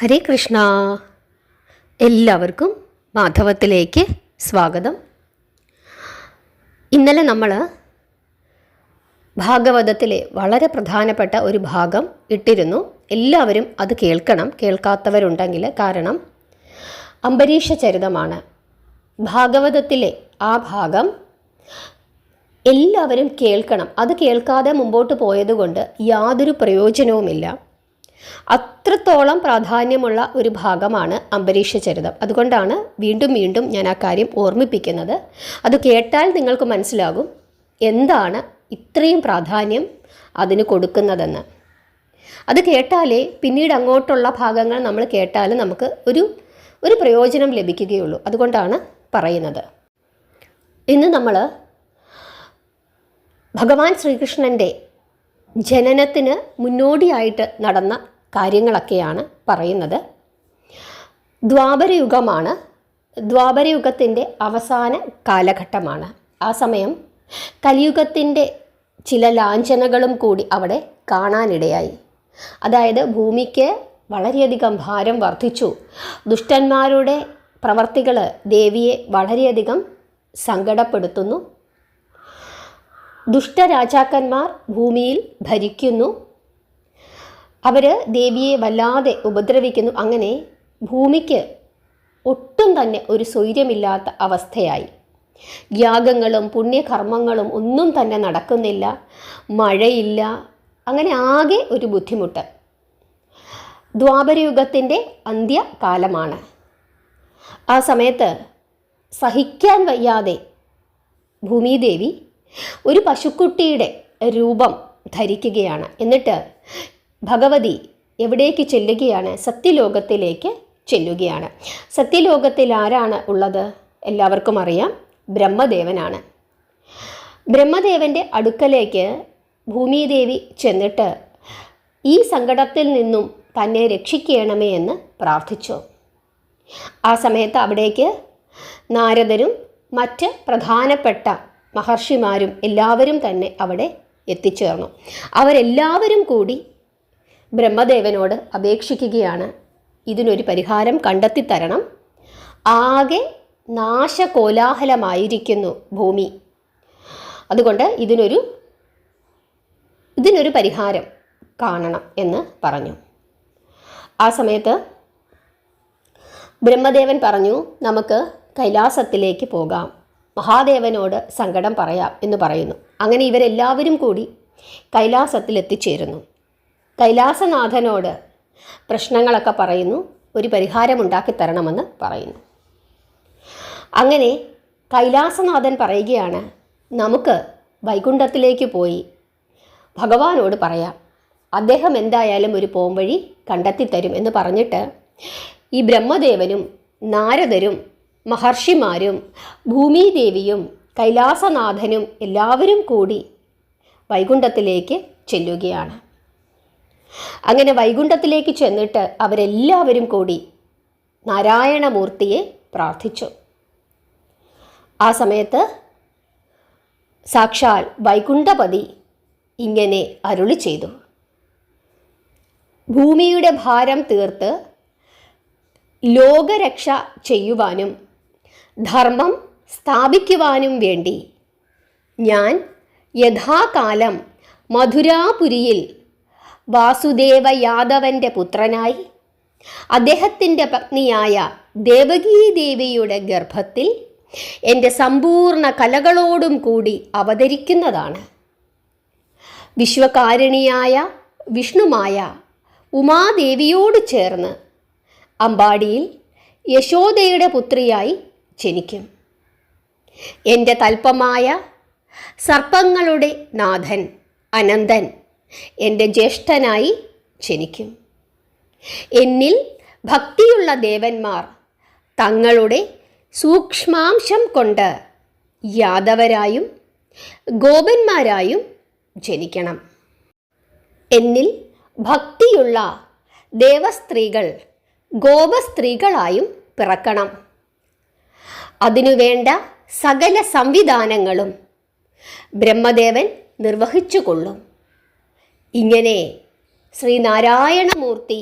ഹരേ കൃഷ്ണ. എല്ലാവർക്കും മാധവത്തിലേക്ക് സ്വാഗതം. ഇന്നലെ നമ്മൾ ഭാഗവതത്തിലെ വളരെ പ്രധാനപ്പെട്ട ഒരു ഭാഗം ഇട്ടിരുന്നു. എല്ലാവരും അത് കേൾക്കണം, കേൾക്കാത്തവരുണ്ടെങ്കിൽ. കാരണം അംബരീഷ ചരിതമാണ് ഭാഗവതത്തിലെ ആ ഭാഗം. എല്ലാവരും കേൾക്കണം. അത് കേൾക്കാതെ മുമ്പോട്ട് പോയതുകൊണ്ട് യാതൊരു പ്രയോജനവുമില്ല. അത്രത്തോളം പ്രാധാന്യമുള്ള ഒരു ഭാഗമാണ് അംബരീഷ ചരിതം. അതുകൊണ്ടാണ് വീണ്ടും വീണ്ടും ഞാൻ ആ കാര്യം ഓർമ്മിപ്പിക്കുന്നത്. അത് കേട്ടാൽ നിങ്ങൾക്ക് മനസ്സിലാകും എന്താണ് ഇത്രയും പ്രാധാന്യം അതിന് കൊടുക്കുന്നതെന്ന്. അത് കേട്ടാലേ പിന്നീട് അങ്ങോട്ടുള്ള ഭാഗങ്ങൾ നമ്മൾ കേട്ടാൽ നമുക്ക് ഒരു പ്രയോജനം ലഭിക്കുകയുള്ളൂ. അതുകൊണ്ടാണ് പറയുന്നത്. ഇന്ന് നമ്മൾ ഭഗവാൻ ശ്രീകൃഷ്ണൻ്റെ ജനനത്തിന് മുന്നോടിയായിട്ട് നടന്ന കാര്യങ്ങളൊക്കെയാണ് പറയുന്നത്. ദ്വാപരയുഗമാണ്. ദ്വാപരയുഗത്തിൻ്റെ അവസാന കാലഘട്ടമാണ്. ആ സമയം കലിയുഗത്തിൻ്റെ ചില ലാഞ്ചനകളും കൂടി അവിടെ കാണാനിടയായി. അതായത് ഭൂമിക്ക് വളരെയധികം ഭാരം വർദ്ധിച്ചു. ദുഷ്ടന്മാരുടെ പ്രവർത്തികൾ ദേവിയെ വളരെയധികം സങ്കടപ്പെടുത്തുന്നു. ദുഷ്ടരാജാക്കന്മാർ ഭൂമിയിൽ ഭരിക്കുന്നു. അവർ ദേവിയെ വല്ലാതെ ഉപദ്രവിക്കുന്നു. അങ്ങനെ ഭൂമിക്ക് ഒട്ടും തന്നെ ഒരു സ്വൈര്യമില്ലാത്ത അവസ്ഥയായി. യാഗങ്ങളും പുണ്യകർമ്മങ്ങളും ഒന്നും തന്നെ നടക്കുന്നില്ല. മഴയില്ല. അങ്ങനെ ആകെ ഒരു ബുദ്ധിമുട്ട്. ദ്വാപരയുഗത്തിൻ്റെ അന്ത്യകാലമാണ്. ആ സമയത്ത് സഹിക്കാൻ വയ്യാതെ ഭൂമിദേവി ഒരു പശുക്കുട്ടിയുടെ രൂപം ധരിക്കുകയാണ്. എന്നിട്ട് ഭഗവതി എവിടേക്ക് ചെല്ലുകയാണ്? സത്യലോകത്തിലേക്ക് ചെല്ലുകയാണ്. സത്യലോകത്തിൽ ആരാണ് ഉള്ളത്? എല്ലാവർക്കും അറിയാം, ബ്രഹ്മദേവനാണ്. ബ്രഹ്മദേവൻ്റെ അടുക്കലേക്ക് ഭൂമിദേവി ചെന്നിട്ട് ഈ സങ്കടത്തിൽ നിന്നും തന്നെ രക്ഷിക്കണമേ എന്ന് പ്രാർത്ഥിച്ചു. ആ സമയത്ത് അവിടേക്ക് നാരദരും മറ്റ് പ്രധാനപ്പെട്ട മഹർഷിമാരും എല്ലാവരും തന്നെ അവിടെ എത്തിച്ചേർന്നു. അവരെല്ലാവരും കൂടി ബ്രഹ്മദേവനോട് അപേക്ഷിക്കുകയാണ്, ഇതിനൊരു പരിഹാരം കണ്ടെത്തിത്തരണം. ആകെ നാശകോലാഹലമായിരിക്കുന്നു ഭൂമി. അതുകൊണ്ട് ഇതിനൊരു പരിഹാരം കാണണം എന്ന് പറഞ്ഞു. ആ സമയത്ത് ബ്രഹ്മദേവൻ പറഞ്ഞു, നമുക്ക് കൈലാസത്തിലേക്ക് പോകാം, മഹാദേവനോട് സങ്കടം പറയാം എന്ന് പറയുന്നു. അങ്ങനെ ഇവരെല്ലാവരും കൂടി കൈലാസത്തിൽ എത്തിച്ചേരുന്നു. കൈലാസനാഥനോട് പ്രശ്നങ്ങളൊക്കെ പറയുന്നു. ഒരു പരിഹാരമുണ്ടാക്കി തരണമെന്ന് പറയുന്നു. അങ്ങനെ കൈലാസനാഥൻ പറയുകയാണ്, നമുക്ക് വൈകുണ്ഠത്തിലേക്ക് പോയി ഭഗവാനോട് പറയാം, അദ്ദേഹം എന്തായാലും ഒരു പോംവഴി കണ്ടെത്തിത്തരും എന്ന് പറഞ്ഞിട്ട് ഈ ബ്രഹ്മദേവനും നാരദരും മഹർഷിമാരും ഭൂമിദേവിയും കൈലാസനാഥനും എല്ലാവരും കൂടി വൈകുണ്ഠത്തിലേക്ക് ചെല്ലുകയാണ്. അങ്ങനെ വൈകുണ്ഠത്തിലേക്ക് ചെന്നിട്ട് അവരെല്ലാവരും കൂടി നാരായണമൂർത്തിയെ പ്രാർത്ഥിച്ചു. ആ സമയത്ത് സാക്ഷാൽ വൈകുണ്ഠപതി ഇങ്ങനെ അരുളി ചെയ്തു, ഭൂമിയുടെ ഭാരം തീർത്ത് ലോകരക്ഷ ചെയ്യുവാനും ധർമ്മം സ്ഥാപിക്കുവാനും വേണ്ടി ഞാൻ യഥാകാലം മധുരാപുരിയിൽ വാസുദേവ യാദവൻ്റെ പുത്രനായി അദ്ദേഹത്തിൻ്റെ പത്നിയായ ദേവകീദേവിയുടെ ഗർഭത്തിൽ എൻ്റെ സമ്പൂർണ്ണ കലകളോടും കൂടി അവതരിക്കുന്നതാണ്. വിശ്വകാരിണിയായ വിഷ്ണുമായ ഉമാദേവിയോട് ചേർന്ന് അമ്പാടിയിൽ യശോദയുടെ പുത്രിയായി ജനിക്കും. എൻ്റെ തൽപ്പമായ സർപ്പങ്ങളുടെ നാഥൻ അനന്തൻ എൻ്റെ ജ്യേഷ്ഠനായി ജനിക്കും. എന്നിൽ ഭക്തിയുള്ള ദേവന്മാർ തങ്ങളുടെ സൂക്ഷ്മാംശം കൊണ്ട് യാദവരായും ഗോപന്മാരായും ജനിക്കണം. എന്നിൽ ഭക്തിയുള്ള ദേവസ്ത്രീകൾ ഗോപസ്ത്രീകളായും പിറക്കണം. അതിനുവേണ്ട സകല സംവിധാനങ്ങളും ബ്രഹ്മദേവൻ നിർവഹിച്ചുകൊള്ളും. ഇങ്ങനെ ശ്രീനാരായണമൂർത്തി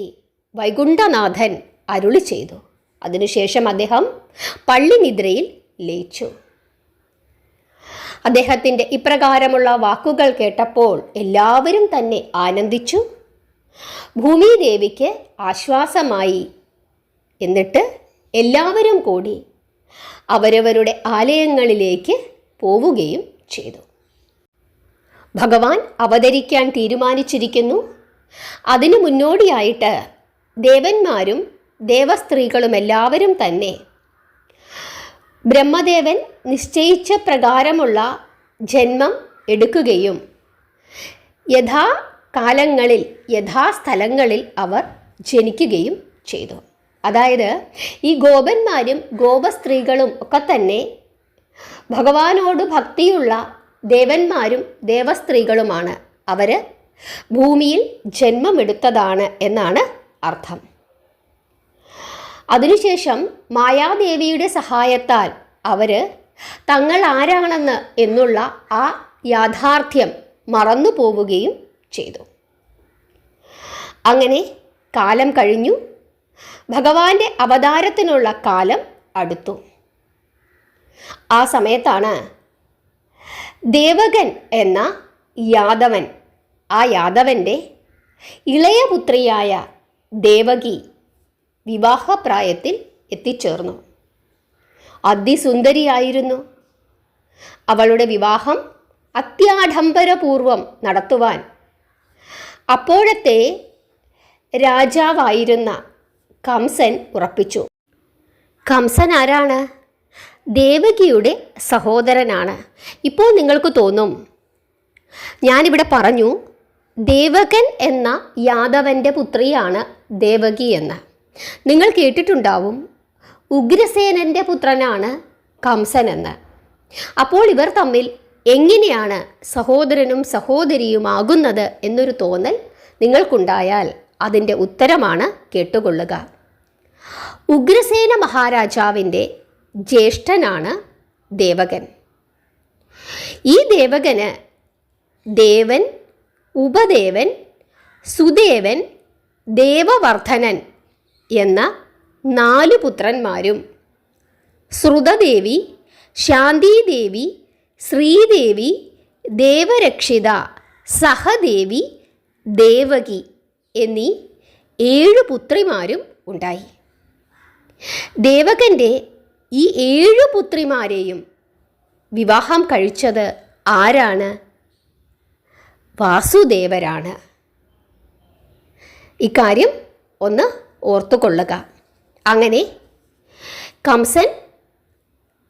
വൈകുണ്ഠനാഥൻ അരുളി ചെയ്തു. അതിനുശേഷം അദ്ദേഹം പള്ളിനിദ്രയിൽ ലയിച്ചു. അദ്ദേഹത്തിൻ്റെ ഇപ്രകാരമുള്ള വാക്കുകൾ കേട്ടപ്പോൾ എല്ലാവരും തന്നെ ആനന്ദിച്ചു. ഭൂമിദേവിക്ക് ആശ്വാസമായി. എന്നിട്ട് എല്ലാവരും കൂടി അവരവരുടെ ആലയങ്ങളിലേക്ക് പോവുകയും ചെയ്തു. ഭഗവാൻ അവതരിക്കാൻ തീരുമാനിച്ചിരിക്കുന്നു. അതിനു മുന്നോടിയായിട്ട് ദേവന്മാരും ദേവസ്ത്രീകളും എല്ലാവരും തന്നെ ബ്രഹ്മദേവൻ നിശ്ചയിച്ച പ്രകാരമുള്ള ജന്മം എടുക്കുകയും യഥാകാലങ്ങളിൽ യഥാസ്ഥലങ്ങളിൽ അവർ ജനിക്കുകയും ചെയ്തു. അതായത് ഈ ഗോപന്മാരും ഗോപസ്ത്രീകളും ഒക്കെ തന്നെ ഭഗവാനോട് ഭക്തിയുള്ള ദേവന്മാരും ദേവസ്ത്രീകളുമാണ്. അവർ ഭൂമിയിൽ ജന്മമെടുത്തതാണ് എന്നാണ് അർത്ഥം. അതിനുശേഷം മായാദേവിയുടെ സഹായത്താൽ അവർ തങ്ങൾ ആരാണെന്ന് എന്നുള്ള ആ യാഥാർത്ഥ്യം മറന്നു പോവുകയും ചെയ്തു. അങ്ങനെ കാലം കഴിഞ്ഞു. ഭഗവാന്റെ അവതാരത്തിനുള്ള കാലം അടുത്തു. ആ സമയത്താണ് ദേവകൻ എന്ന യാദവൻ, ആ യാദവൻ്റെ ഇളയ പുത്രിയായ ദേവകി വിവാഹപ്രായത്തിൽ എത്തിച്ചേർന്നു. അതിസുന്ദരിയായിരുന്നു. അവളുടെ വിവാഹം അത്യാഡംബരപൂർവം നടത്തുവാൻ അപ്പോഴത്തെ രാജാവായിരുന്ന കംസൻ ഉറപ്പിച്ചു. കംസൻ ആരാണ്? ദേവകിയുടെ സഹോദരനാണ്. ഇപ്പോൾ നിങ്ങൾക്ക് തോന്നും, ഞാനിവിടെ പറഞ്ഞു ദേവകൻ എന്ന യാദവൻ്റെ പുത്രിയാണ് ദേവകി എന്ന്. നിങ്ങൾ കേട്ടിട്ടുണ്ടാവും ഉഗ്രസേനൻ്റെ പുത്രനാണ് കംസൻ എന്ന്. അപ്പോൾ ഇവർ തമ്മിൽ എങ്ങനെയാണ് സഹോദരനും സഹോദരിയുമാകുന്നത് എന്നൊരു തോന്നൽ നിങ്ങൾക്കുണ്ടായാൽ അതിൻ്റെ ഉത്തരമാണ് കേട്ടുകൊള്ളുക. ഉഗ്രസേന മഹാരാജാവിൻ്റെ ജ്യേഷ്ഠനാണ് ദേവകൻ. ഈ ദേവകന് ദേവൻ, ഉപദേവൻ, സുദേവൻ, ദേവവർദ്ധനൻ എന്ന 4 പുത്രന്മാരും ശ്രുതദേവി, ശാന്തിദേവി, ശ്രീദേവി, ദേവരക്ഷിത, സഹദേവി, ദേവകി എന്നീ 7 പുത്രിമാരും ഉണ്ടായി. ദേവകൻ്റെ ഈ 7 പുത്രിമാരെയും വിവാഹം കഴിച്ചത് ആരാണ്? വാസുദേവരാണ്. ഇക്കാര്യം ഒന്ന് ഓർത്തുകൊള്ളുക. അങ്ങനെ കംസൻ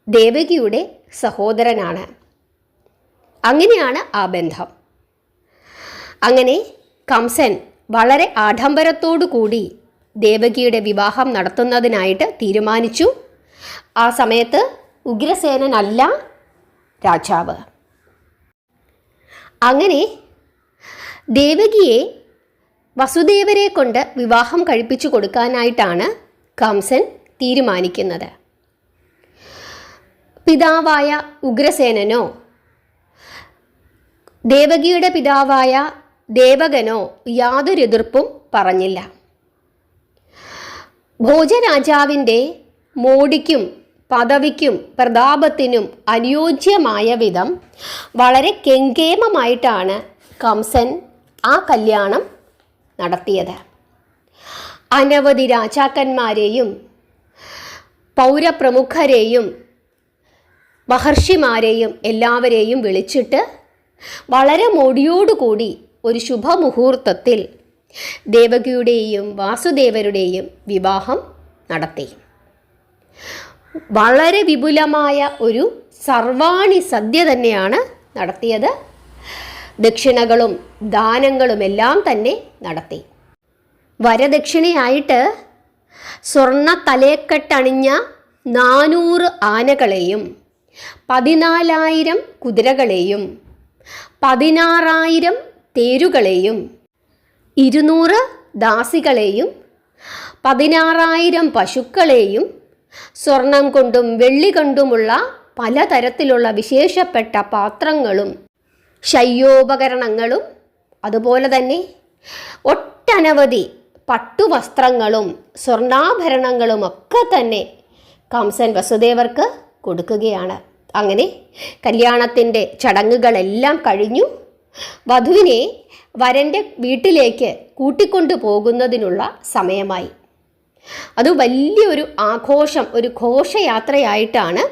ദേവകിയുടെ സഹോദരനാണ്. അങ്ങനെയാണ് ആ ബന്ധം. അങ്ങനെ കംസൻ വളരെ ആഡംബരത്തോടു കൂടി ദേവകിയുടെ വിവാഹം നടത്തുന്നതിനായിട്ട് തീരുമാനിച്ചു. ആ സമയത്ത് ഉഗ്രസേനനല്ല രാജാവ്. അങ്ങനെ ദേവകിയെ വസുദേവരെ കൊണ്ട് വിവാഹം കഴിപ്പിച്ചു കൊടുക്കാനായിട്ടാണ് കംസൻ തീരുമാനിക്കുന്നത്. പിതാവായ ഉഗ്രസേനനോ ദേവകിയുടെ പിതാവായ ദേവകനോ യാതൊരു എതിർപ്പും പറഞ്ഞില്ല. ഭോജരാജാവിൻ്റെ മോടിക്കും പദവിക്കും പ്രതാപത്തിനും അനുയോജ്യമായ വിധം വളരെ കെങ്കേമമായിട്ടാണ് കംസൻ ആ കല്യാണം നടത്തിയത്. അനവധി രാജാക്കന്മാരെയും പൗരപ്രമുഖരെയും മഹർഷിമാരെയും എല്ലാവരെയും വിളിച്ചിട്ട് വളരെ മോടിയോടുകൂടി ഒരു ശുഭമുഹൂർത്തത്തിൽ ദേവകിയുടെയും വാസുദേവരുടെയും വിവാഹം നടത്തി. വളരെ വിപുലമായ ഒരു സർവാണി സദ്യ തന്നെയാണ് നടത്തിയത്. ദക്ഷിണകളും ദാനങ്ങളും എല്ലാം തന്നെ നടത്തി. വരദക്ഷിണയായിട്ട് സ്വർണ്ണ തലേക്കെട്ടണിഞ്ഞ 400 ആനകളെയും 14,000 കുതിരകളെയും 16,000 തേരുകളെയും 200 ദാസികളെയും 16,000 പശുക്കളെയും സ്വർണം കൊണ്ടും വെള്ളി കൊണ്ടുമുള്ള പലതരത്തിലുള്ള വിശേഷപ്പെട്ട പാത്രങ്ങളും ശയ്യോപകരണങ്ങളും അതുപോലെ തന്നെ ഒട്ടനവധി പട്ടുവസ്ത്രങ്ങളും സ്വർണ്ണാഭരണങ്ങളും ഒക്കെ തന്നെ കംസൻ വസുദേവർക്ക് കൊടുക്കുകയാണ്. അങ്ങനെ കല്യാണത്തിൻ്റെ ചടങ്ങുകളെല്ലാം കഴിഞ്ഞു. വധുവിനെ വരൻ്റെ വീട്ടിലേക്ക് കൂട്ടിക്കൊണ്ടു പോകുന്നതിനുള്ള സമയമായി. അത് വലിയൊരു ആഘോഷം, ഒരു ഘോഷയാത്രയായിട്ടാണ്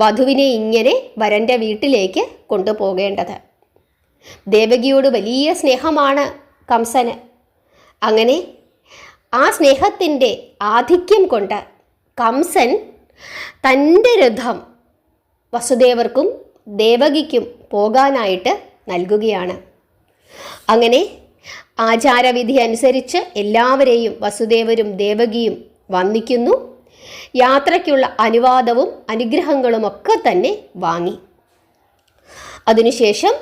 വധുവിനെ ഇങ്ങനെ വരൻ്റെ വീട്ടിലേക്ക് കൊണ്ടുപോകേണ്ടത്. ദേവകിയോട് വലിയ സ്നേഹമാണ് കംസന്. അങ്ങനെ ആ സ്നേഹത്തിൻ്റെ ആധിക്യം കൊണ്ട് കംസൻ തൻ്റെ രഥം വസുദേവർക്കും ദേവകിക്കും പോകാനായിട്ട് നൽകുകയാണ്. അങ്ങനെ ആചാരവിധി അനുസരിച്ച് എല്ലാവരെയും വസുദേവരും ദേവകിയും വന്ദിക്കുന്നു. യാത്രയ്ക്കുള്ള അനുവാദവും അനുഗ്രഹങ്ങളുമൊക്കെ തന്നെ വാങ്ങി. അതിനുശേഷം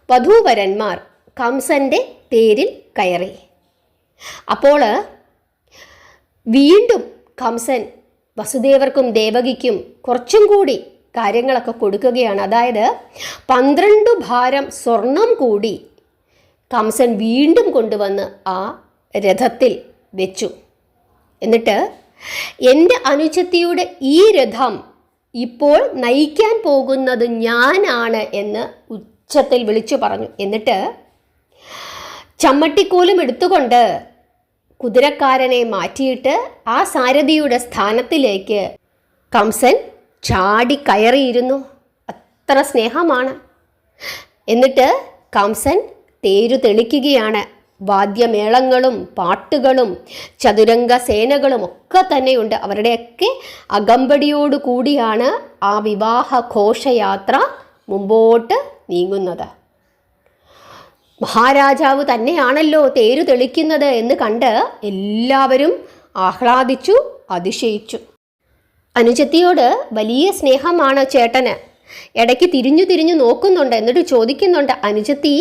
വധൂവരന്മാർ കംസൻ്റെ തേരിൽ കയറി. അപ്പോൾ വീണ്ടും കംസൻ വസുദേവർക്കും ദേവകിക്കും കുറച്ചും കൂടി കാര്യങ്ങളൊക്കെ കൊടുക്കുകയാണ്. അതായത് 12 ഭാരം സ്വർണം കൂടി കംസൻ വീണ്ടും കൊണ്ടുവന്ന് ആ രഥത്തിൽ വെച്ചു. എന്നിട്ട് എൻ്റെ അനുജത്തിയുടെ ഈ രഥം ഇപ്പോൾ നയിക്കാൻ പോകുന്നത് ഞാനാണ് എന്ന് ഉച്ചത്തിൽ വിളിച്ചു പറഞ്ഞു. എന്നിട്ട് ചമ്മട്ടിക്കോലും എടുത്തുകൊണ്ട് കുതിരക്കാരനെ മാറ്റിയിട്ട് ആ സാരഥിയുടെ സ്ഥാനത്തിലേക്ക് കംസൻ ചാടി കയറിയിരുന്നു. അത്ര സ്നേഹമാണ്. എന്നിട്ട് കംസൻ തേരു തെളിക്കുകയാണ്. വാദ്യമേളങ്ങളും പാട്ടുകളും ചതുരംഗ സേനകളും ഒക്കെ തന്നെയുണ്ട്. അവരുടെയൊക്കെ അകമ്പടിയോടു കൂടിയാണ് ആ വിവാഹ ഘോഷയാത്ര മുമ്പോട്ട് നീങ്ങുന്നത്. മഹാരാജാവ് തന്നെയാണല്ലോ തേരു തെളിക്കുന്നത് എന്ന് കണ്ട് എല്ലാവരും ആഹ്ലാദിച്ചു, അതിശയിച്ചു. അനുജത്തിയോട് വലിയ സ്നേഹമാണ് ചേട്ടന്. ഇടയ്ക്ക് തിരിഞ്ഞു നോക്കുന്നുണ്ട്. എന്നിട്ട് ചോദിക്കുന്നുണ്ട്, അനുജത്തി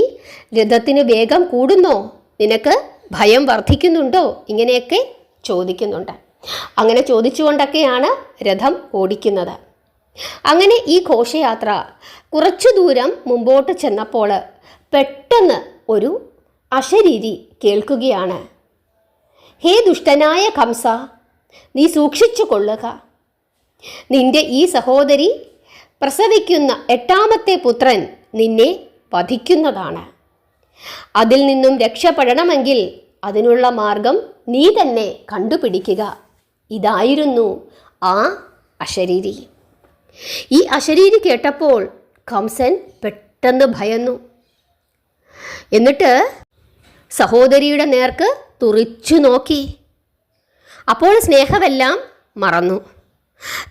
രഥത്തിന് വേഗം കൂടുന്നോ? നിനക്ക് ഭയം വർദ്ധിക്കുന്നുണ്ടോ? ഇങ്ങനെയൊക്കെ ചോദിക്കുന്നുണ്ട്. അങ്ങനെ ചോദിച്ചുകൊണ്ടൊക്കെയാണ് രഥം ഓടിക്കുന്നത്. അങ്ങനെ ഈ ഘോഷയാത്ര കുറച്ചു ദൂരം മുമ്പോട്ട് ചെന്നപ്പോൾ പെട്ടെന്ന് ഒരു അശരീരി കേൾക്കുകയാണ്. ഹേ ദുഷ്ടനായ കംസ, നീ സൂക്ഷിച്ചു കൊള്ളുക. നിന്റെ ഈ സഹോദരി പ്രസവിക്കുന്ന 8ാമത്തെ പുത്രൻ നിന്നെ വധിക്കുന്നതാണ്. അതിൽ നിന്നും രക്ഷപ്പെടണമെങ്കിൽ അതിനുള്ള മാർഗം നീ തന്നെ കണ്ടുപിടിക്കുക. ഇതായിരുന്നു ആ അശരീരി. ഈ അശരീരി കേട്ടപ്പോൾ കംസൻ പെട്ടെന്ന് ഭയന്നു. എന്നിട്ട് സഹോദരിയുടെ നേർക്ക് തുറിച്ചു നോക്കി. അപ്പോൾ സ്നേഹമെല്ലാം മറന്നു.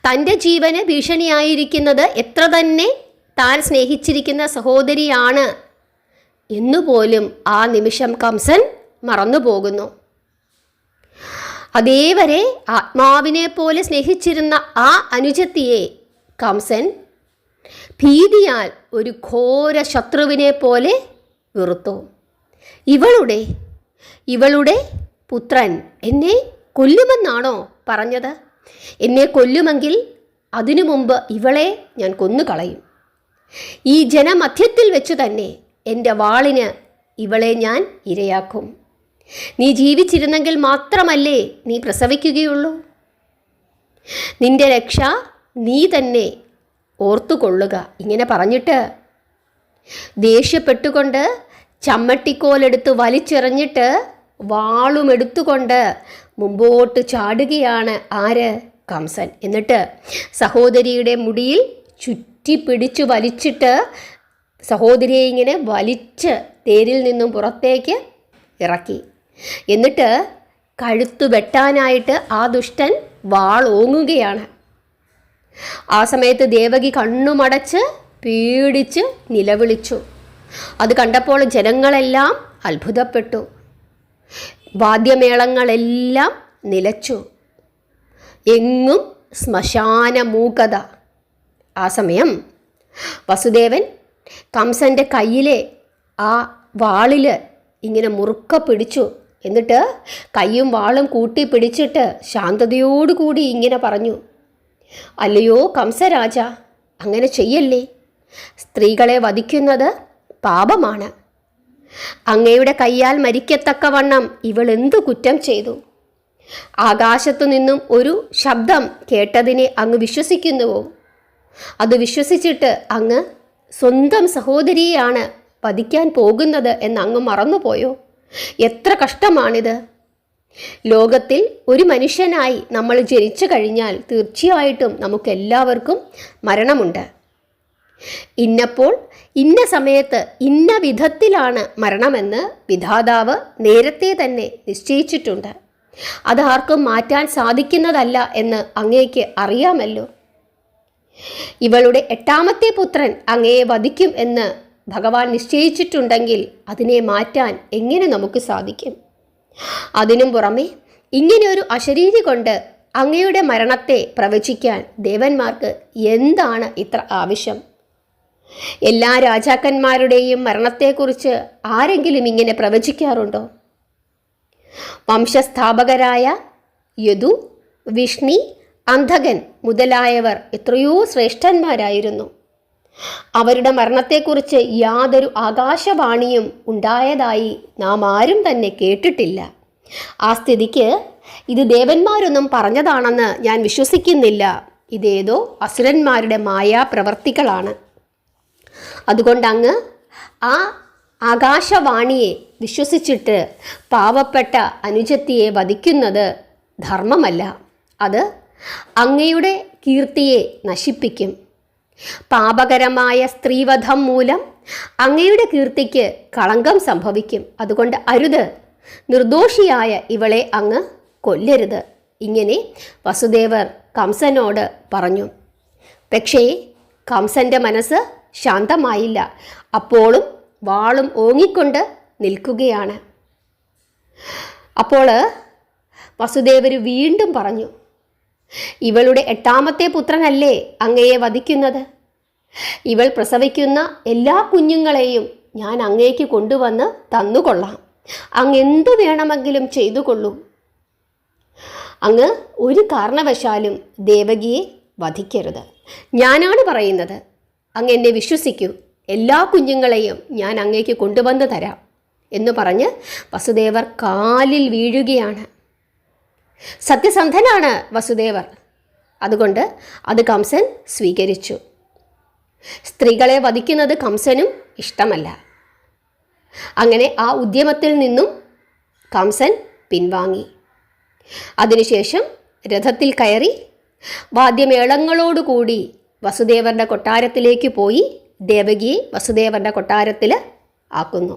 തൻ്റെ ജീവന് ഭീഷണിയായിരിക്കുന്നത് എത്ര തന്നെ താൻ സ്നേഹിച്ചിരിക്കുന്ന സഹോദരിയാണ് എന്നുപോലും ആ നിമിഷം കംസൻ മറന്നുപോകുന്നു. അതേവരെ ആത്മാവിനെ പോലെ സ്നേഹിച്ചിരുന്ന ആ അനുജത്തിയെ കംസൻ ഭീതിയാൽ ഒരു ഘോര ശത്രുവിനെ പോലെ വെറുത്തു. ഇവളുടെ പുത്രൻ എന്നെ കൊല്ലുമെന്നാണോ പറഞ്ഞത്? എന്നെ കൊല്ലുമെങ്കിൽ അതിനു മുമ്പ് ഇവളെ ഞാൻ കൊന്നുകളയും. ഈ ജനമധ്യത്തിൽ വെച്ചു തന്നെ എൻ്റെ വാളിന് ഇവളെ ഞാൻ ഇരയാക്കും. നീ ജീവിച്ചിരുന്നെങ്കിൽ മാത്രമല്ലേ നീ പ്രസവിക്കുകയുള്ളൂ. നിന്റെ രക്ഷ നീ തന്നെ ഓർത്തുകൊള്ളുക. ഇങ്ങനെ പറഞ്ഞിട്ട് ദേഷ്യപ്പെട്ടുകൊണ്ട് ചമ്മട്ടിക്കോലെടുത്ത് വലിച്ചെറിഞ്ഞിട്ട് വാളുമെടുത്തുകൊണ്ട് മുമ്പോട്ട് ചാടുകയാണ് ആര്? കംസൻ. എന്നിട്ട് സഹോദരിയുടെ മുടിയിൽ ചുറ്റിപ്പിടിച്ചു വലിച്ചിട്ട് സഹോദരിയെ ഇങ്ങനെ വലിച്ച് തേരിൽ നിന്നും പുറത്തേക്ക് ഇറക്കി. എന്നിട്ട് കഴുത്തു വെട്ടാനായിട്ട് ആ ദുഷ്ടൻ വാൾ ഓങ്ങുകയാണ്. ആ സമയത്ത് ദേവകി കണ്ണുമടച്ച് പേടിച്ച് നിലവിളിച്ചു. അത് കണ്ടപ്പോൾ ജനങ്ങളെല്ലാം അത്ഭുതപ്പെട്ടു. വാദ്യമേളങ്ങളെല്ലാം നിലച്ചു. എങ്ങും ശ്മശാന മൂകത. ആ സമയം വസുദേവൻ കംസൻ്റെ കയ്യിലെ ആ വാളിൽ ഇങ്ങനെ മുറുക്ക പിടിച്ചു. എന്നിട്ട് കയ്യും വാളും കൂട്ടി പിടിച്ചിട്ട് ശാന്തതയോടുകൂടി ഇങ്ങനെ പറഞ്ഞു, അല്ലയോ കംസരാജ, അങ്ങനെ ചെയ്യല്ലേ. സ്ത്രീകളെ വധിക്കുന്നത് പാപമാണ്. അങ്ങയുടെ കയ്യാൽ മരിക്കത്തക്കവണ്ണം ഇവൾ എന്തു കുറ്റം ചെയ്തു? ആകാശത്തു നിന്നും ഒരു ശബ്ദം കേട്ടതിനെ അങ്ങ് വിശ്വസിക്കുന്നുവോ? അത് വിശ്വസിച്ചിട്ട് അങ്ങ് സ്വന്തം സഹോദരിയെയാണ് വധിക്കാൻ പോകുന്നത് എന്ന് അങ്ങ് മറന്നുപോയോ? എത്ര കഷ്ടമാണിത്! ലോകത്തിൽ ഒരു മനുഷ്യനായി നമ്മൾ ജനിച്ചു കഴിഞ്ഞാൽ തീർച്ചയായിട്ടും നമുക്കെല്ലാവർക്കും മരണമുണ്ട്. ഇന്നപ്പോൾ ഇന്ന സമയത്ത് ഇന്ന വിധത്തിലാണ് മരണമെന്ന് വിധാതാവ് നേരത്തെ തന്നെ നിശ്ചയിച്ചിട്ടുണ്ട്. അതാർക്കും മാറ്റാൻ സാധിക്കുന്നതല്ല എന്ന് അങ്ങേക്ക് അറിയാമല്ലോ. ഇവളുടെ 8ാമത്തെ പുത്രൻ അങ്ങയെ വധിക്കും എന്ന് ഭഗവാൻ നിശ്ചയിച്ചിട്ടുണ്ടെങ്കിൽ അതിനെ മാറ്റാൻ എങ്ങനെ നമുക്ക് സാധിക്കും? അതിനും പുറമെ ഇങ്ങനെയൊരു അശരീരി കൊണ്ട് അങ്ങയുടെ മരണത്തെ പ്രവചിക്കാൻ ദേവന്മാർക്ക് എന്താണ് ഇത്ര ആവശ്യം? എല്ലാ രാജാക്കന്മാരുടെയും മരണത്തെക്കുറിച്ച് ആരെങ്കിലും ഇങ്ങനെ പ്രവചിക്കാറുണ്ടോ? വംശസ്ഥാപകരായ യദു, വിഷ്ണി, അന്ധകൻ മുതലായവർ എത്രയോ ശ്രേഷ്ഠന്മാരായിരുന്നു. അവരുടെ മരണത്തെക്കുറിച്ച് യാതൊരു ആകാശവാണിയും ഉണ്ടായതായി നാം ആരും തന്നെ കേട്ടിട്ടില്ല. ആ സ്ഥിതിക്ക് ഇത് ദേവന്മാരൊന്നും പറഞ്ഞതാണെന്ന് ഞാൻ വിശ്വസിക്കുന്നില്ല. ഇതേതോ അസുരന്മാരുടെ മായാപ്രവർത്തികളാണ്. അതുകൊണ്ട് അങ്ങ് ആ ആകാശവാണിയെ വിശ്വസിച്ചിട്ട് പാവപ്പെട്ട അനുജത്തിയെ വധിക്കുന്നത് ധർമ്മമല്ല. അത് അങ്ങയുടെ കീർത്തിയെ നശിപ്പിക്കും. പാപകരമായ സ്ത്രീവധം മൂലം അങ്ങയുടെ കീർത്തിക്ക് കളങ്കം സംഭവിക്കും. അതുകൊണ്ട് അരുത്, നിർദോഷിയായ ഇവളെ അങ്ങ് കൊല്ലരുത്. ഇങ്ങനെ വസുദേവർ കംസനോട് പറഞ്ഞു. പക്ഷേ കംസന്റെ മനസ്സ് ശാന്തമായില്ല. അപ്പോഴും വാളും ഓങ്ങിക്കൊണ്ട് നിൽക്കുകയാണ്. അപ്പോൾ വസുദേവർ വീണ്ടും പറഞ്ഞു, ഇവളുടെ 8ാമത്തെ പുത്രനല്ലേ അങ്ങയെ വധിക്കുന്നത്? ഇവൾ പ്രസവിക്കുന്ന എല്ലാ കുഞ്ഞുങ്ങളെയും ഞാൻ അങ്ങേക്ക് കൊണ്ടുവന്ന് തന്നുകൊള്ളാം. അങ്ങ് എന്തു വേണമെങ്കിലും ചെയ്തു കൊള്ളൂ. അങ്ങ് ഒരു കാരണവശാലും ദേവകിയെ വധിക്കരുത്. ഞാനാണ് പറയുന്നത്. അങ്ങ് എന്നെ വിശ്വസിക്കൂ. എല്ലാ കുഞ്ഞുങ്ങളെയും ഞാൻ അങ്ങേക്ക് കൊണ്ടുവന്ന് തരാം എന്ന് പറഞ്ഞ് വസുദേവർ കാലിൽ വീഴുകയാണ്. സത്യസന്ധനാണ് വസുദേവർ. അതുകൊണ്ട് അത് കംസൻ സ്വീകരിച്ചു. സ്ത്രീകളെ വധിക്കുന്നത് കംസനും ഇഷ്ടമല്ല. അങ്ങനെ ആ ഉദ്യമത്തിൽ നിന്നും കംസൻ പിൻവാങ്ങി. അതിനുശേഷം രഥത്തിൽ കയറി വാദ്യമേളങ്ങളോടുകൂടി വസുദേവരുടെ കൊട്ടാരത്തിലേക്ക് പോയി ദേവകിയെ വസുദേവരുടെ കൊട്ടാരത്തിൽ ആക്കുന്നു.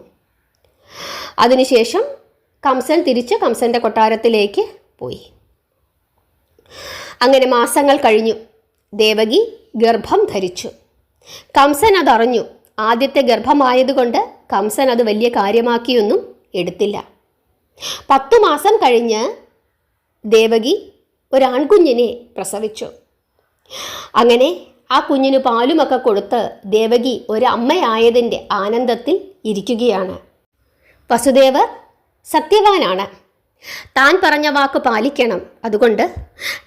അതിനുശേഷം കംസൻ തിരിച്ച് കംസൻ്റെ കൊട്ടാരത്തിലേക്ക് പോയി. അങ്ങനെ മാസങ്ങൾ കഴിഞ്ഞു. ദേവകി ഗർഭം ധരിച്ചു. കംസൻ അതറിഞ്ഞു. ആദ്യത്തെ ഗർഭമായതുകൊണ്ട് കംസൻ അത് വലിയ കാര്യമാക്കിയൊന്നും എടുത്തില്ല. 10 മാസം കഴിഞ്ഞ് ദേവകി ഒരാൺകുഞ്ഞിനെ പ്രസവിച്ചു. അങ്ങനെ ആ കുഞ്ഞിന് പാലുമൊക്കെ കൊടുത്ത് ദേവകി ഒരമ്മയായതിൻ്റെ ആനന്ദത്തിൽ ഇരിക്കുകയാണ്. വസുദേവർ സത്യവാനാണ്. താൻ പറഞ്ഞ വാക്ക് പാലിക്കണം. അതുകൊണ്ട്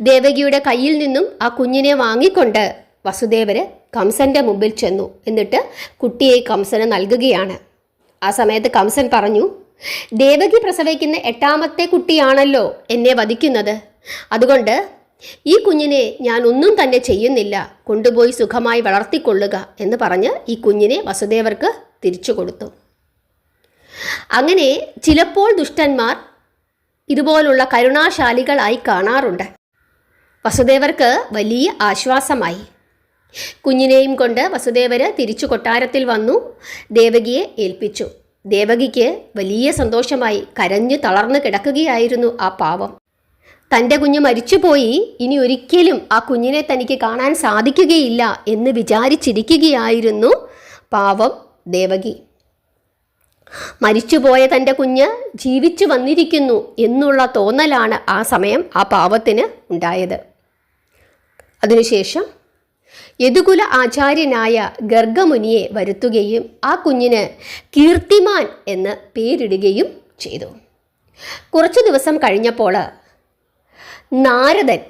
ദേവകിയുടെ കയ്യിൽ നിന്നും ആ കുഞ്ഞിനെ വാങ്ങിക്കൊണ്ട് വസുദേവര് കംസന്റെ മുമ്പിൽ ചെന്നു. എന്നിട്ട് കുട്ടിയെ കംസന് നൽകുകയാണ്. ആ സമയത്ത് കംസൻ പറഞ്ഞു, ദേവകി പ്രസവിക്കുന്ന 8ാമത്തെ കുട്ടിയാണല്ലോ എന്നെ വധിക്കുന്നത്. അതുകൊണ്ട് ഈ കുഞ്ഞിനെ ഞാൻ ഒന്നും തന്നെ ചെയ്യുന്നില്ല. കൊണ്ടുപോയി സുഖമായി വളർത്തിക്കൊള്ളുക എന്ന് പറഞ്ഞ് ഈ കുഞ്ഞിനെ വസുദേവർക്ക് തിരിച്ചു കൊടുത്തു. അങ്ങനെ ചിലപ്പോൾ ദുഷ്ടന്മാർ ഇതുപോലുള്ള കരുണാശാലികളായി കാണാറുണ്ട്. വസുദേവർക്ക് വലിയ ആശ്വാസമായി. കുഞ്ഞിനെയും കൊണ്ട് വസുദേവര് തിരിച്ചു കൊട്ടാരത്തിൽ വന്നു. ദേവകിയെ ഏൽപ്പിച്ചു. ദേവകിക്ക് വലിയ സന്തോഷമായി. കരഞ്ഞു തളർന്നു കിടക്കുകയായിരുന്നു ആ പാവം. തൻ്റെ കുഞ്ഞ് മരിച്ചുപോയി, ഇനി ഒരിക്കലും ആ കുഞ്ഞിനെ തനിക്ക് കാണാൻ സാധിക്കുകയില്ല എന്ന് വിചാരിച്ചിരിക്കുകയായിരുന്നു പാവം ദേവകി. മരിച്ചുപോയ തൻ്റെ കുഞ്ഞ് ജീവിച്ചു വന്നിരിക്കുന്നു എന്നുള്ള തോന്നലാണ് ആ സമയം ആ പാവത്തിന് ഉണ്ടായത്. അതിനുശേഷം യദുകുല ആചാര്യനായ ഗർഗമുനിയെ വരുത്തുകയും ആ കുഞ്ഞിന് കീർത്തിമാൻ എന്ന് പേരിടുകയും ചെയ്തു. കുറച്ചു ദിവസം കഴിഞ്ഞപ്പോൾ നാരദൻ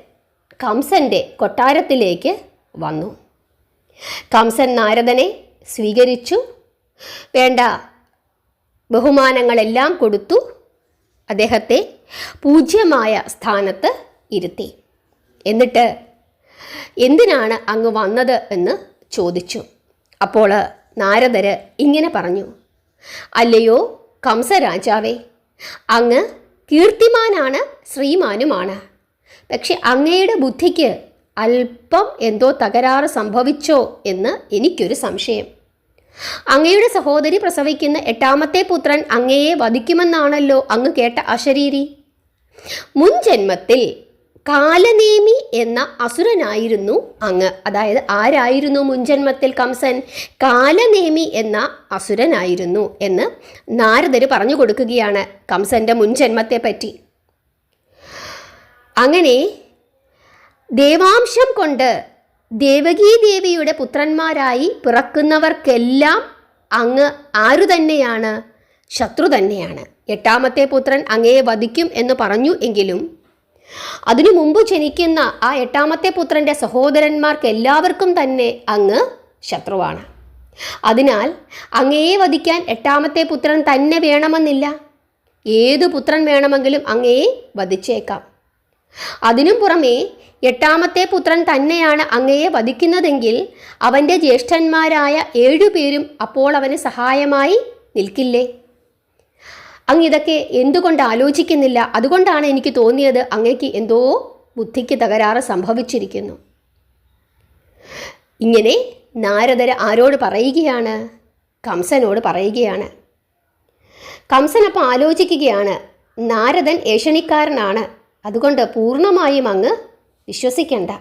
കംസൻ്റെ കൊട്ടാരത്തിലേക്ക് വന്നു. കംസൻ നാരദനെ സ്വീകരിച്ചു. വേണ്ട ബഹുമാനങ്ങളെല്ലാം കൊടുത്തു. അദ്ദേഹത്തെ പൂജ്യമായ സ്ഥാനത്ത് ഇരുത്തി. എന്നിട്ട് എന്തിനാണ് അങ്ങ് വന്നത് എന്ന് ചോദിച്ചു. അപ്പോൾ നാരദര് ഇങ്ങനെ പറഞ്ഞു, അല്ലയോ കംസരാജാവേ, അങ്ങ് കീർത്തിമാനാണ്, ശ്രീമാനുമാണ്. പക്ഷെ അങ്ങയുടെ ബുദ്ധിക്ക് അല്പം എന്തോ തകരാറ് സംഭവിച്ചോ എന്ന് എനിക്കൊരു സംശയം. അങ്ങയുടെ സഹോദരി പ്രസവിക്കുന്ന 8ാമത്തെ പുത്രൻ അങ്ങയെ വധിക്കുമെന്നാണല്ലോ അങ്ങ് കേട്ട അശരീരി. മുൻ ജന്മത്തിൽ കാലനേമി എന്ന അസുരനായിരുന്നു അങ്ങ്. അതായത് ആരായിരുന്നു മുൻജന്മത്തിൽ കംസൻ? കാലനേമി എന്ന അസുരനായിരുന്നു എന്ന് നാരദര് പറഞ്ഞു കൊടുക്കുകയാണ് കംസന്റെ മുൻജന്മത്തെ പറ്റി. അങ്ങനെ ദേവാംശം കൊണ്ട് ദേവകീദേവിയുടെ പുത്രന്മാരായി പിറക്കുന്നവർക്കെല്ലാം അങ്ങ് ആരു തന്നെയാണ്? ശത്രു തന്നെയാണ്. 8ാമത്തെ പുത്രൻ അങ്ങയെ വധിക്കും എന്ന് പറഞ്ഞു എങ്കിലും അതിനു മുമ്പ് ജനിക്കുന്ന ആ 8ാമത്തെ പുത്രൻ്റെ സഹോദരന്മാർക്ക് എല്ലാവർക്കും തന്നെ അങ്ങ് ശത്രുവാണ്. അതിനാൽ അങ്ങയെ വധിക്കാൻ 8ാമത്തെ പുത്രൻ തന്നെ വേണമെന്നില്ല. ഏതു പുത്രൻ വേണമെങ്കിലും അങ്ങയെ വധിച്ചേക്കാം. അതിനും പുറമേ 8ാമത്തെ പുത്രൻ തന്നെയാണ് അങ്ങയെ വധിക്കുന്നതെങ്കിൽ അവൻ്റെ ജ്യേഷ്ഠന്മാരായ 7 പേരും അപ്പോൾ അവന് സഹായമായി നിൽക്കില്ലേ? അങ്ങ് ഇതൊക്കെ എന്തുകൊണ്ട് ആലോചിക്കുന്നില്ല? അതുകൊണ്ടാണ് എനിക്ക് തോന്നിയത് അങ്ങയ്ക്ക് എന്തോ ബുദ്ധിക്ക് തകരാറ് സംഭവിച്ചിരിക്കുന്നു. ഇങ്ങനെ നാരദര് ആരോട് പറയുകയാണ്? കംസനോട് പറയുകയാണ്. കംസൻ അപ്പോൾ ആലോചിക്കുകയാണ്, നാരദൻ ഏഷണിക്കാരനാണ്, അതുകൊണ്ട് പൂർണ്ണമായും അങ്ങ് വിശ്വസിക്കണ്ട.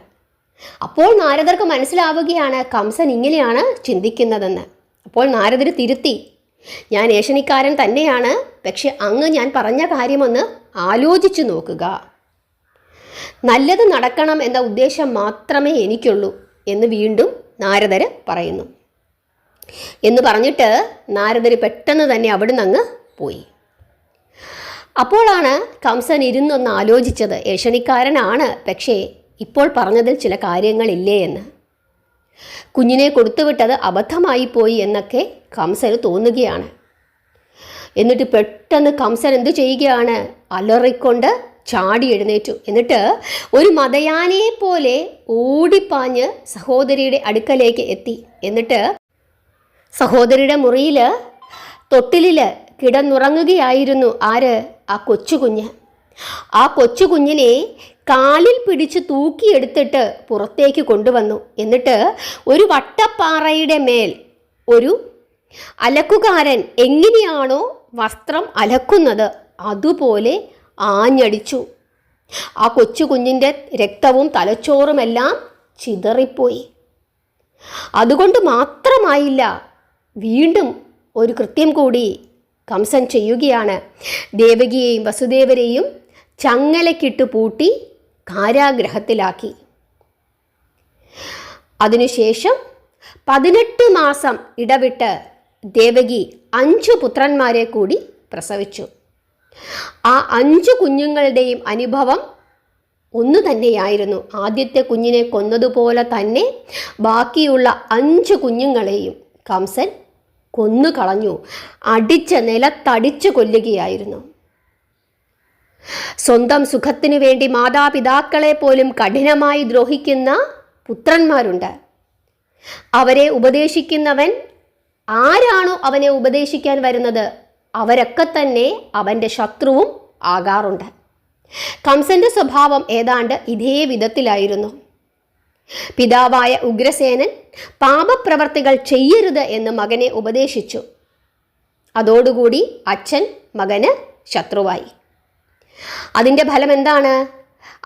അപ്പോൾ നാരദർക്ക് മനസ്സിലാവുകയാണ് കംസൻ ഇങ്ങനെയാണ് ചിന്തിക്കുന്നതെന്ന്. അപ്പോൾ നാരദര് തിരുത്തി, ഞാൻ ഏഷണിക്കാരൻ തന്നെയാണ്, പക്ഷെ അങ്ങ് ഞാൻ പറഞ്ഞ കാര്യമൊന്ന് ആലോചിച്ചു നോക്കുക. നല്ലത് നടക്കണം എന്ന ഉദ്ദേശം മാത്രമേ എനിക്കുള്ളൂ എന്ന് വീണ്ടും നാരദര് പറയുന്നു. എന്ന് പറഞ്ഞിട്ട് നാരദര് പെട്ടെന്ന് തന്നെ അവിടുന്ന് അങ്ങ് പോയി. അപ്പോഴാണ് കംസൻ ഇരുന്നൊന്ന് ആലോചിച്ചത്, ഏഷണിക്കാരനാണ്, പക്ഷേ ഇപ്പോൾ പറഞ്ഞതിൽ ചില കാര്യങ്ങളില്ലേ എന്ന്. കുഞ്ഞിനെ കൊടുത്തുവിട്ടത് അബദ്ധമായിപ്പോയി എന്നൊക്കെ കംസന് തോന്നുകയാണ്. എന്നിട്ട് പെട്ടെന്ന് കംസൻ എന്തു ചെയ്യുകയാണ്? അലറിക്കൊണ്ട് ചാടി എഴുന്നേറ്റു. എന്നിട്ട് ഒരു മദയാനയെ പോലെ ഓടിപ്പാഞ്ഞ് സഹോദരിയുടെ അടുക്കലേക്ക് എത്തി. എന്നിട്ട് സഹോദരിയുടെ മുറിയിൽ തൊട്ടിലിൽ കിടന്നുറങ്ങുകയായിരുന്നു ആര്? ആ കൊച്ചുകുഞ്ഞ്. ആ കൊച്ചുകുഞ്ഞിനെ കാലിൽ പിടിച്ച് തൂക്കിയെടുത്തിട്ട് പുറത്തേക്ക് കൊണ്ടുവന്നു. എന്നിട്ട് ഒരു വട്ടപ്പാറയുടെ മേൽ ഒരു അലക്കുകാരൻ എങ്ങനെയാണോ വസ്ത്രം അലക്കുന്നത് അതുപോലെ ആഞ്ഞടിച്ചു. ആ കൊച്ചു കുഞ്ഞിൻ്റെ രക്തവും തലച്ചോറുമെല്ലാം ചിതറിപ്പോയി. അതുകൊണ്ട് മാത്രമായില്ല, വീണ്ടും ഒരു കൃത്യം കൂടി കംസൻ ചെയ്യുകയാണ്. ദേവകിയെയും വസുദേവരെയും ചങ്ങലക്കിട്ട് പൂട്ടി കാരാഗ്രഹത്തിലാക്കി. അതിനുശേഷം 18 മാസം ഇടവിട്ട് ദേവകി 5 പുത്രന്മാരെ കൂടി പ്രസവിച്ചു. ആ 5 കുഞ്ഞുങ്ങളുടെയും അനുഭവം ഒന്നു തന്നെയായിരുന്നു. ആദ്യത്തെ കുഞ്ഞിനെ കൊന്നതുപോലെ തന്നെ ബാക്കിയുള്ള 5 കുഞ്ഞുങ്ങളെയും കംസൻ കൊന്നുകളഞ്ഞു. നിലത്തടിച്ച് കൊല്ലുകയായിരുന്നു. സ്വന്തം സുഖത്തിനു വേണ്ടി മാതാപിതാക്കളെ പോലും കഠിനമായി ദ്രോഹിക്കുന്ന പുത്രന്മാരുണ്ട്. അവരെ ഉപദേശിക്കുന്നവൻ ആരാണോ അവനെ ഉപദേശിക്കാൻ വരുന്നത് അവരൊക്കെ തന്നെ അവൻ്റെ ശത്രുവും ആകാറുണ്ട്. കംസന്റെ സ്വഭാവം ഏതാണ്ട് ഇതേ വിധത്തിലായിരുന്നു. പിതാവായ ഉഗ്രസേനൻ പാപപ്രവർത്തികൾ ചെയ്യരുത് എന്ന് മകനെ ഉപദേശിച്ചു. അതോടുകൂടി അച്ഛൻ മകന് ശത്രുവായി. അതിൻ്റെ ഫലം എന്താണ്?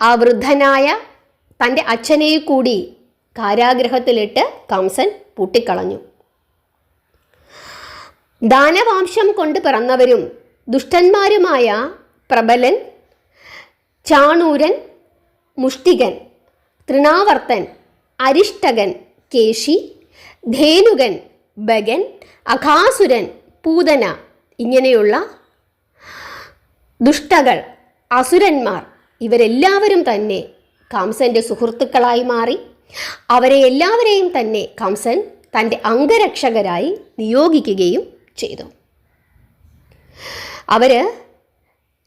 ആ വൃദ്ധനായ തൻ്റെ അച്ഛനെ കൂടി കാരാഗ്രഹത്തിലിട്ട് കംസൻ പൂട്ടിക്കളഞ്ഞു. ദാനവാംശം കൊണ്ട് പിറന്നവരും ദുഷ്ടന്മാരുമായ പ്രബലൻ, ചാണൂരൻ, മുഷ്ടികൻ, തൃണാവർത്തൻ, അരിഷ്ടകൻ, കേശി, ധേനുകൻ, ബഗൻ, അഘാസുരൻ, പൂതന ഇങ്ങനെയുള്ള ദുഷ്ടകൾ, അസുരന്മാർ ഇവരെല്ലാവരും തന്നെ കംസൻ്റെ സുഹൃത്തുക്കളായി മാറി. അവരെ എല്ലാവരെയും തന്നെ കംസൻ തൻ്റെ അംഗരക്ഷകരായി നിയോഗിക്കുകയും ചെയ്തു. അവർ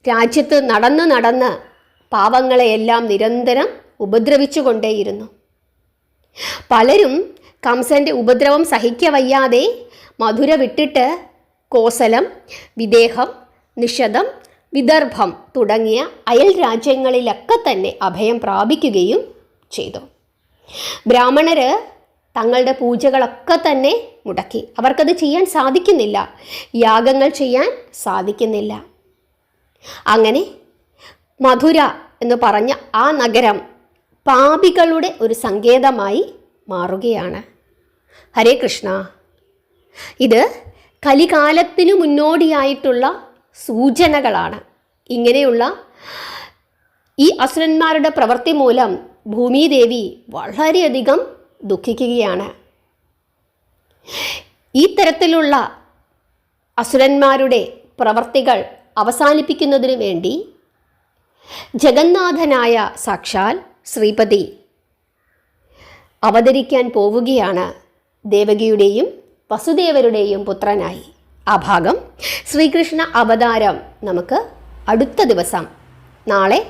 രാജ്യത്ത് നടന്ന് നടന്ന് പാവങ്ങളെയെല്ലാം നിരന്തരം ഉപദ്രവിച്ചു കൊണ്ടേയിരുന്നു. പലരും കംസൻ്റെ ഉപദ്രവം സഹിക്കവയ്യാതെ മധുര വിട്ടിട്ട് കോസലം, വിദേഹം, നിഷദം, വിദർഭം തുടങ്ങിയ അയൽ രാജ്യങ്ങളിലൊക്കെ തന്നെ അഭയം പ്രാപിക്കുകയും ചെയ്തു. ബ്രാഹ്മണർ തങ്ങളുടെ പൂജകളൊക്കെ തന്നെ മുടക്കി. അവർക്കത് ചെയ്യാൻ സാധിക്കുന്നില്ല, യാഗങ്ങൾ ചെയ്യാൻ സാധിക്കുന്നില്ല. അങ്ങനെ മധുര എന്ന് പറഞ്ഞ ആ നഗരം പാപികളുടെ ഒരു സങ്കേതമായി മാറുകയാണ്. ഹരേ കൃഷ്ണ. ഇത് കലികാലത്തിനു മുന്നോടിയായിട്ടുള്ള സൂചനകളാണ്. ഇങ്ങനെയുള്ള ഈ അസുരന്മാരുടെ പ്രവൃത്തി മൂലം ഭൂമിദേവി വളരെയധികം ദുഃഖിക്കുകയാണ്. ഈ തരത്തിലുള്ള അസുരന്മാരുടെ പ്രവർത്തികൾ അവസാനിപ്പിക്കുന്നതിനു വേണ്ടി ജഗന്നാഥനായ സാക്ഷാൽ ശ്രീപതി അവതരിക്കാൻ പോവുകയാണ്, ദേവകിയുടെയും വസുദേവരുടെയും പുത്രനായി. ആ ഭാഗം ശ്രീകൃഷ്ണ അവതാരം നമുക്ക് അടുത്ത ദിവസം, നാളെ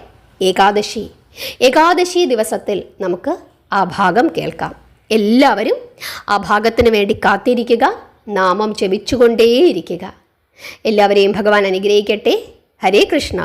ഏകാദശി ദിവസത്തിൽ നമുക്ക് ആ ഭാഗം കേൾക്കാം. എല്ലാവരും ആ ഭാഗത്തിന് വേണ്ടി കാത്തിരിക്കുക, നാമം ജപിച്ചുകൊണ്ടേയിരിക്കുക. എല്ലാവരെയും ഭഗവാൻ അനുഗ്രഹിക്കട്ടെ. ഹരേ കൃഷ്ണ.